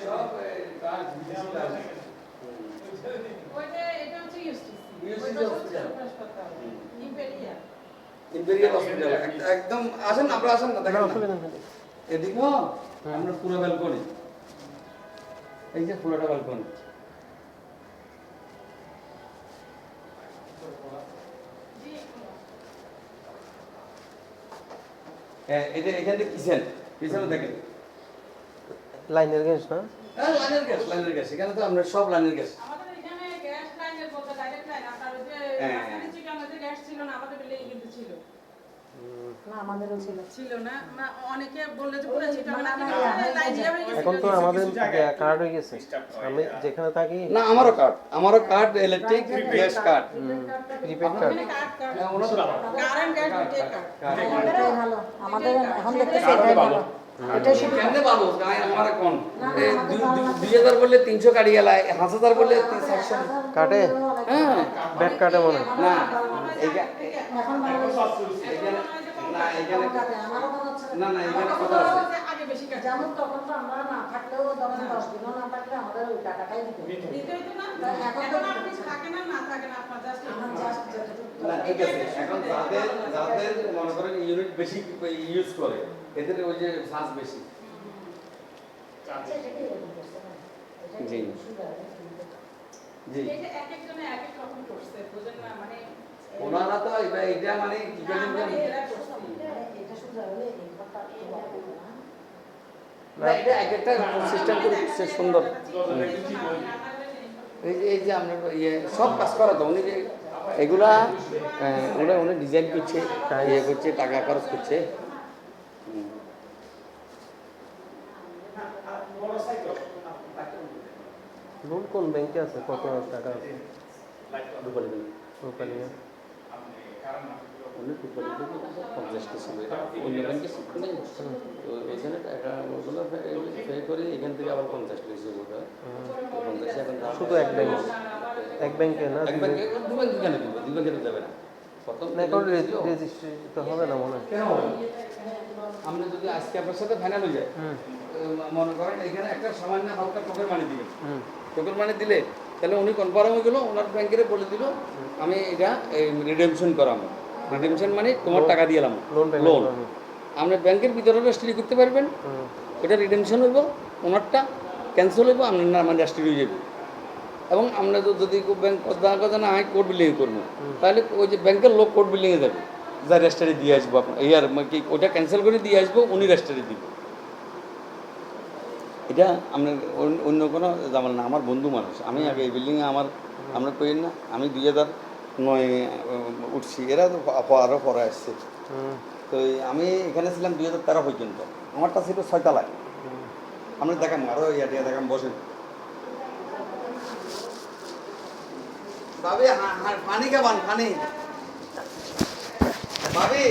সব কাজ বিদেশি কাজ। ওইটা এটা হচ্ছে ইউএসটিসি হাসপাতাল ইম্পেরিয়াল ইম্পেরিয়াল হসপিটাল একদম আসেন আপনারা আসেন না দেখেন না এদিকেও আমরা পুরো ব্যালকনি এই যে পুরোটা ব্যালকনি এটা এখান থেকে কিচেন পিছনে দেখেন লাইনের গ্যাস না? হ্যাঁ লাইনের গ্যাস এখানে তো আমরা সব লাইনের গ্যাস আমাদের এখানে গ্যাস লাইনের বলতে ডাইরেক্ট লাইন আপনার ওই যে মাঝখানে চিটাগাংয়ে যে গ্যাস ছিল না আমাদের বিল্ডিং কিন্তু ছিল না আমাদেরও ছিল ছিল না অনেকে বললে যে পুরো চিটাগাংয়ে লাইন দিয়ে হয়ে গেছে এখন তো আমাদের কার্ড হয়ে গেছে। আমি যেখানে থাকি না আমারও card electric gas card prepaid card. এখানে কার্ড কারেন্ট কারেন্ট গ্যাস দুটোই কার্ড এটাই ভালো আমাদের এখন দেখতেছি এটাই ভালো এটাই সুবিধা কেমনে পাবো গায়ে আমার কোন 2000 বললে 300 কাটি গেল 5000 বললে 700 কাটে? হ্যাঁ ব্যাট কাটে মনে হয়। না এইটা এখন ভালো এখানে না এখানে আমারও মনে হচ্ছে না না এখানে কথা আছে আগে বেশি কাজ যেমন তখন তো আমরা না থাকলেও তখন 10 দিনও না থাকলে আমাদের ওই টাকাটাই দিতে হতো। দিতেই তো না এখন এখন তো আপনি থাকেন না থাকেন আপনার জাস্ট এখন just যতটুকু না ঠিক আছে এখন যাদের মনে করেন ইউনিট বেশি ইউজ করে এদের ওই যে চার্জ বেশি জি জি এটা এক একজনে এক এক রকম করছে বুঝেন না মানে ওনারা তো এটা মানে কি করে আমরা নিজেরা করছি এটা সুবিধা হলে এই কথা একটু বলবো না না এটা এক একটা সিস্টেম করে দিচ্ছে সুন্দর এই যে আমরা ইয়ে সব কাজ করা তো উনি যে এগুলা উনি ডিজাইন করছে ইয়ে করছে টাকা খরচ করছে লোন কোন ব্যাংকে আছে? কত টাকা আছে? রূপালী ব্যাংক। রূপালী ব্যাংক। উনি রূপালী ব্যাংকে 50টা ছিল এটা অন্য ব্যাংকে নেই তো এখানে টাকা ওগুলো পে করে এখান থেকে আবার 50 লিখছে বোধ হয় 50 এখন শুধু এক ব্যাংক, এক ব্যাংকে না? এক ব্যাংকে দু ব্যাংকে কেন দিব দু ব্যাংকে তো যাবে না প্রথম না এখন রেজিস্ট্রি তো হবে না মনে হয়। কেন আমরা যদি আজকে আপনার সাথে ফাইনাল হয়ে যায় মনে করেন এখানে একটা সামান্য হালকা টোকেন মানি দিবেন টোকেন মানি দিলে তাহলে উনি কনফার্ম হয়ে গেল ওনার ব্যাংকের বলে দিল আমি এটা রিডেমশন করাবো রিডেমশন মানে তোমার টাকা দিয়ে এলাম লোন আপনি ব্যাংকের ভিতরে রেজিস্ট্রি করতে পারবেন ওটা রিডেমশন হইব ওনারটা ক্যান্সেল হইব আপনার নাম রেজিস্ট্রি হয়ে যাবে এবং আমরা যদি ব্যাংক কথা না হয় কোর্ট বিলিং করবো তাহলে ওই যে ব্যাংকের লোক কোর্ট বিলিংয়ে যাবে যা রেজিস্ট্রি দিয়ে আসবো আপনার এই আর কি ওটা ক্যান্সেল করে দিয়ে আসবো উনি রেজিস্ট্রি দিব এটা আপনার অন্য কোনো জামাল না আমার বন্ধু মানুষ আমি আগে এই বিল্ডিংয়ে আমরা কই না আমি 2009 উঠছি এরা তো আরও পরে আসছে তো আমি এখানে ছিলাম 2013 পর্যন্ত আমারটা ছিল 6 তলায় আমরা দেখাম আরও ইয়া দেখাম বসেন ভাবি পানি খাবান পানি ভাবি